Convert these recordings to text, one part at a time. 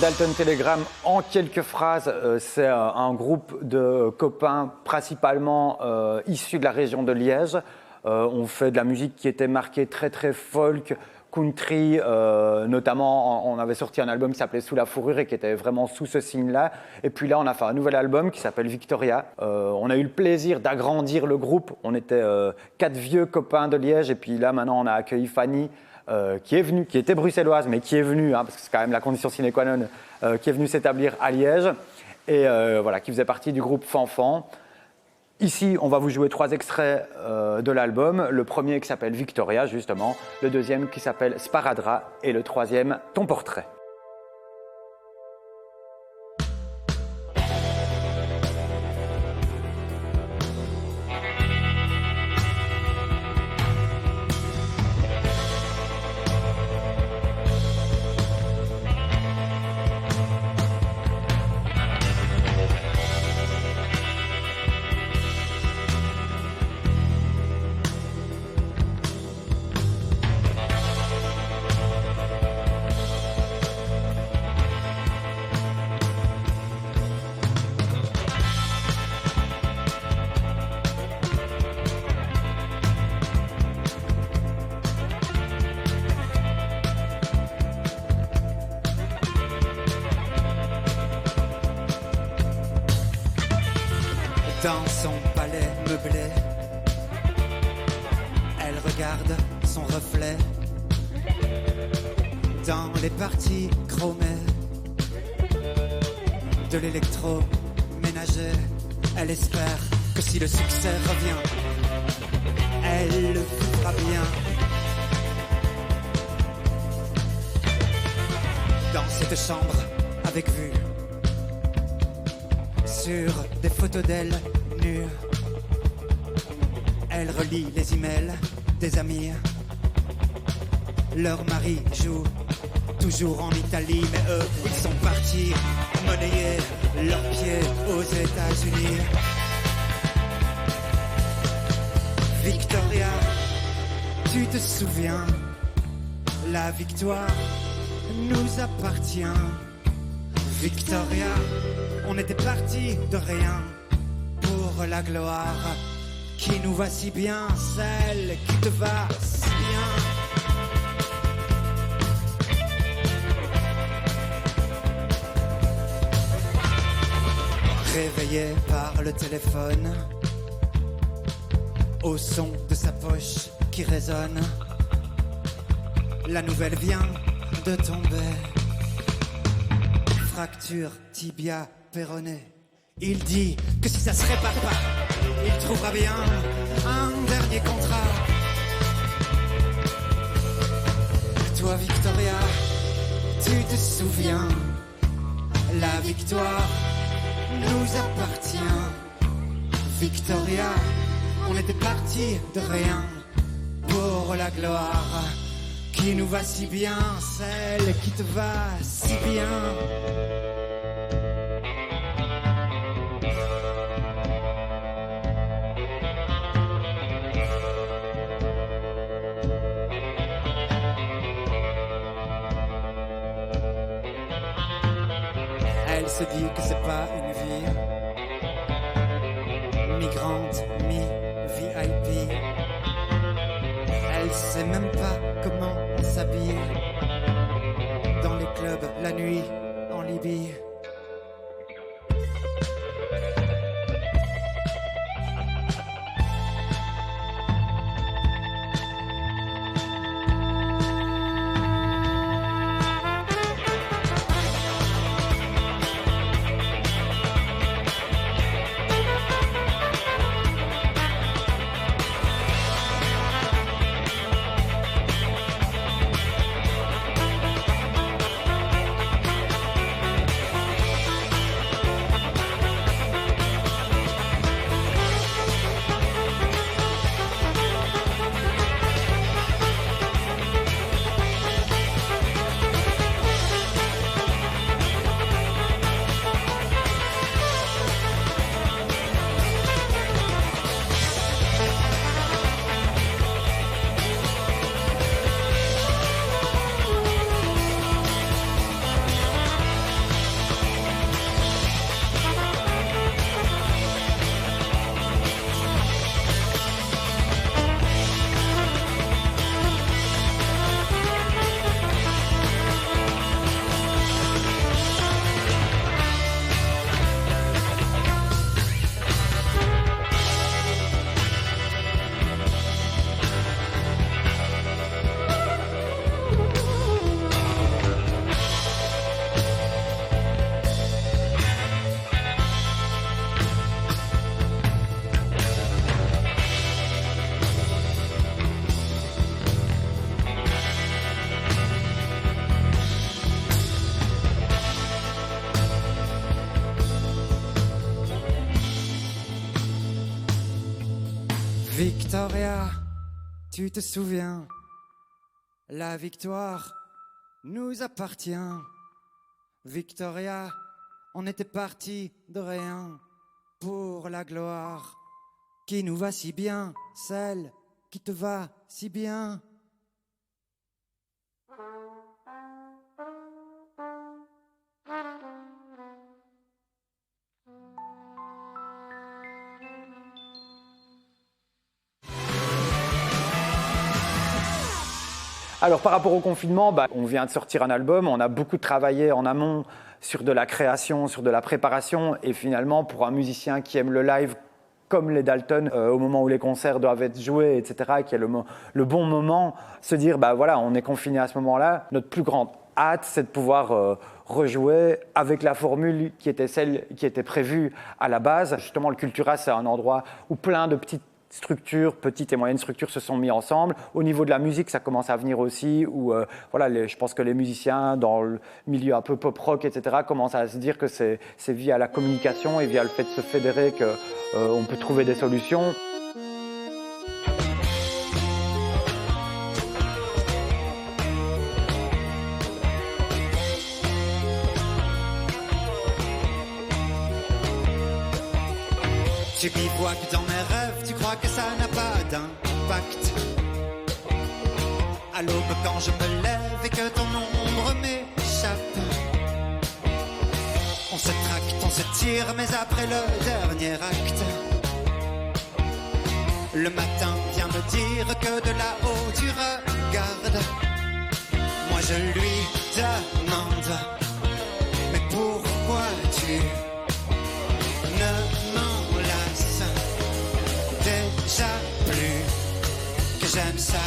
Dalton Telegram, en quelques phrases, c'est un groupe de copains principalement issus de la région de Liège. On fait de la musique qui était marquée très très folk, country, notamment on avait sorti un album qui s'appelait Sous la fourrure et qui était vraiment sous ce signe-là. Et puis là on a fait un nouvel album qui s'appelle Victoria. On a eu le plaisir d'agrandir le groupe. On était 4 vieux copains de Liège et puis là maintenant on a accueilli Fanny. Qui est venue, qui était bruxelloise, mais qui est venue, parce que c'est quand même la condition sine qua non, qui est venue s'établir à Liège et voilà, qui faisait partie du groupe Fanfan. Ici, on va vous jouer 3 extraits de l'album. Le premier qui s'appelle Victoria, justement, le deuxième qui s'appelle Sparadra et le troisième Ton portrait. Dans son palais meublé, elle regarde son reflet. Dans les parties chromées de l'électroménager, elle espère que si le succès revient, elle le fera bien. Dans cette chambre avec vue sur des photos d'elle nue, elle relit les emails des amis. Leur mari joue toujours en Italie, mais eux, ils sont partis monnayer leurs pieds aux États-Unis. Victoria, tu te souviens, la victoire nous appartient. Victoria, on était partis de rien pour la gloire qui nous va si bien, celle qui te va si bien. Réveillé par le téléphone, au son de sa poche qui résonne, la nouvelle vient de tomber. Fracture tibia péroné. Il dit que si ça se répare pas, il trouvera bien un dernier contrat. Toi Victoria, tu te souviens, la victoire nous appartient. Victoria, on était partis de rien pour la gloire qui nous va si bien, celle qui te va si bien. Elle se dit que c'est pas une vie migrante, mi-VIP. Elle sait même pas comment on s'habille dans les clubs la nuit en Libye. Victoria, tu te souviens, la victoire nous appartient. Victoria, on était parti de rien pour la gloire qui nous va si bien, celle qui te va si bien. Alors par rapport au confinement, on vient de sortir un album, on a beaucoup travaillé en amont sur de la création, sur de la préparation, et finalement pour un musicien qui aime le live comme les Dalton, au moment où les concerts doivent être joués, etc., qui est le bon moment, se dire voilà, on est confiné à ce moment-là, notre plus grande hâte, c'est de pouvoir rejouer avec la formule qui était celle qui était prévue à la base. Justement, le Cultura, c'est un endroit où plein de petites structures, petites et moyennes structures se sont mis ensemble. Au niveau de la musique, ça commence à venir aussi, où je pense que les musiciens dans le milieu un peu pop-rock, etc., commencent à se dire que c'est via la communication et via le fait de se fédérer qu'on peut trouver des solutions. Tu bivouaques dans mes rêves, tu crois que ça n'a pas d'impact. À l'aube quand je me lève et que ton ombre m'échappe, on se tracte, on se tire, mais après le dernier acte, le matin vient me dire que de là-haut tu regardes. Moi je lui demande, mais pourquoi tu ne m'enlaces déjà plus que j'aime ça?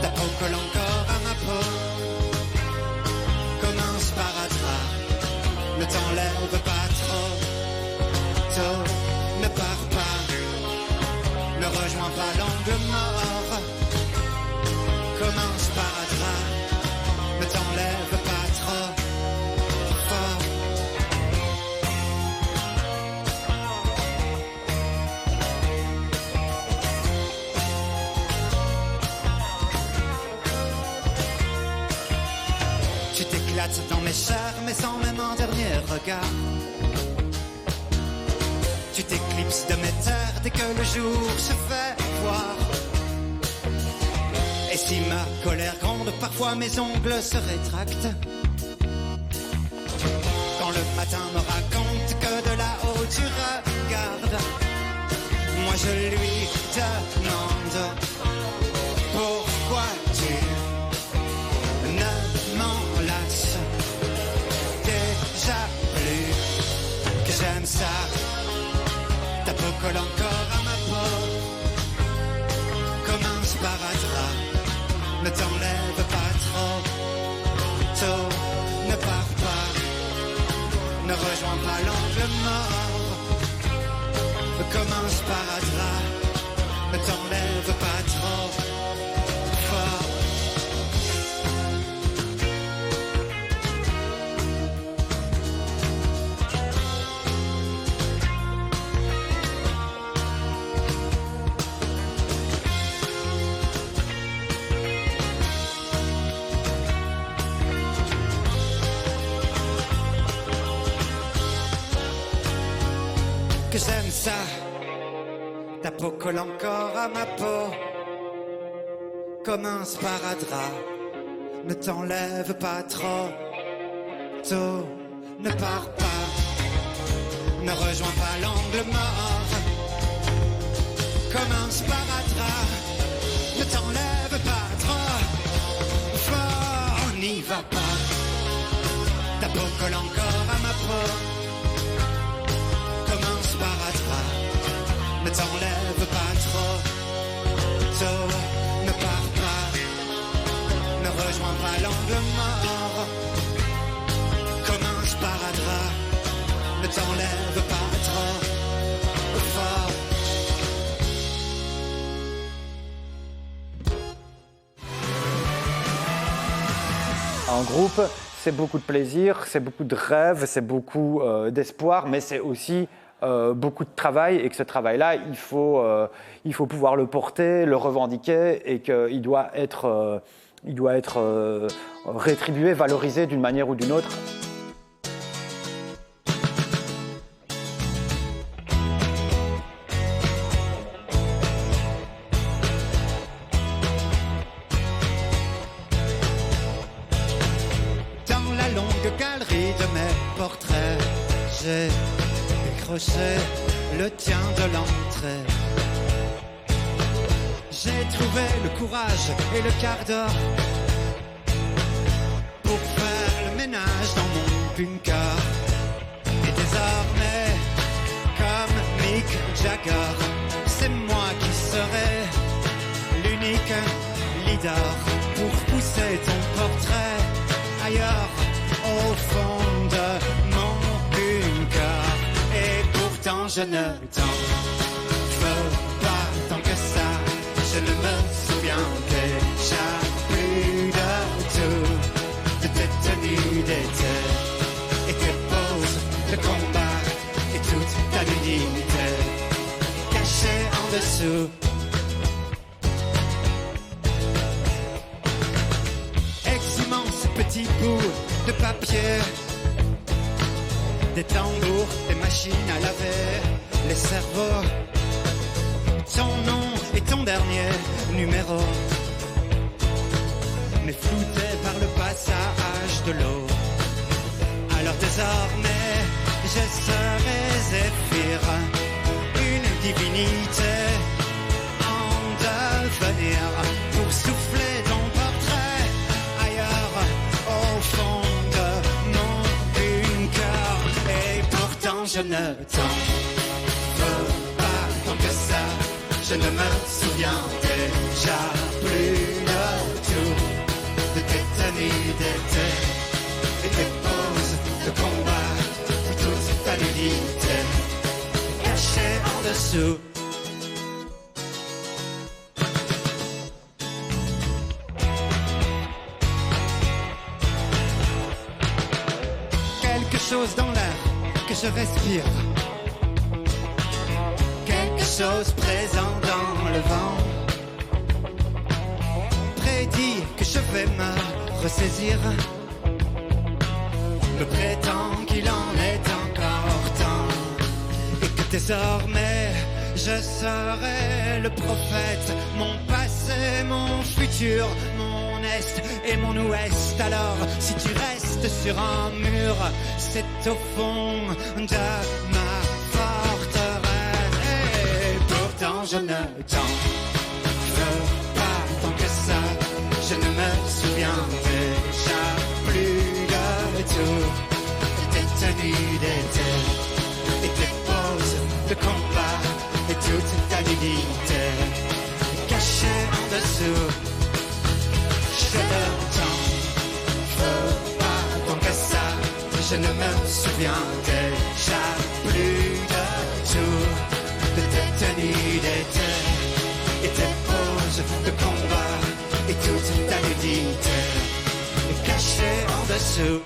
Ta peau colle encore à ma peau, comme un sparadrap. Ne t'enlève pas trop tôt, ne pars pas, ne rejoins pas l'angle mort. Comme un sparadrap, ne t'enlève pas trop fort. Tu t'éclates dans mes chairs, mais sans même un dernier regard. Tu t'éclipses de mes terres dès que le jour se fait voir. Et si ma colère gronde, parfois mes ongles se rétractent. Quand le matin me raconte que de là-haut tu regardes, moi je lui demande pourquoi tu ne m'enlaces déjà plus que j'aime ça. Ta peau colle encore à ma peau, comme un sparadrap. Ne t'enlève pas trop tôt, ne pars pas, ne rejoins pas l'angle mort. Comme un sparadrap, ne t'enlève pas trop fort. Que j'aime ça, ta peau colle encore à ma peau, comme un sparadrap. Ne t'enlève pas trop tôt, ne pars pas, ne rejoins pas l'angle mort. Comme un sparadrap, ne t'enlève pas trop fort, on n'y va pas. Ta peau colle encore à ma peau, comme un sparadrap. Ne t'enlève pas trop tôt, ne pars pas, ne rejoins pas l'angle mort. Comme un sparadrap, ne t'enlève pas trop fort. Un groupe, c'est beaucoup de plaisir, c'est beaucoup de rêves, c'est beaucoup d'espoir, mais c'est aussi beaucoup de travail et que ce travail-là, il faut pouvoir le porter, le revendiquer et qu'il doit être rétribué, valorisé d'une manière ou d'une autre. Dans la longue galerie de mes portraits, j'ai décroché le tien de l'entrée. J'ai trouvé le courage et le quart d'heure pour faire le ménage dans mon bunker. Et désormais, comme Mick Jagger, c'est moi qui serai l'unique leader pour pousser ton portrait ailleurs au fond de mon bunker. Et pourtant je ne t'en veux pas tant que ça. Je ne me souviens déjà plus de tout, de tes tenues d'été et tes poses de combat et toute ta dignité cachée en dessous. Exhumant ce petit bout de papier, des tambours, des machines à laver, les cerveaux, ton nom et ton dernier numéro, mais flouté par le passage de l'eau. Alors désormais, je serai Zéphyr, une divinité en devenir, pour souffler ton portrait ailleurs au fond de mon bunker. Et pourtant je ne t'en veux pas tant que ça. Je ne me souviens déjà plus de tout, de tes tenues d'été et tes poses de combat, et toute ta nudité cachée en dessous. Quelque chose dans l'air que je respire, chose présent dans le vent, prédit que je vais me ressaisir, me prétend qu'il en est encore temps, et que désormais je serai le prophète, mon passé, mon futur, mon est et mon ouest. Alors si tu restes sur un mur, c'est au fond de ma je ne t'en veux pas tant que ça. Je ne me souviens déjà plus de tout, de tes tenues d'été et tes poses de combat et toute ta dignité cachée en dessous. Je ne t'en veux pas tant que ça. Je ne me souviens déjà plus de tout, de tes tenues d'été et tes poses de combat et toute ta nudité cachée en dessous.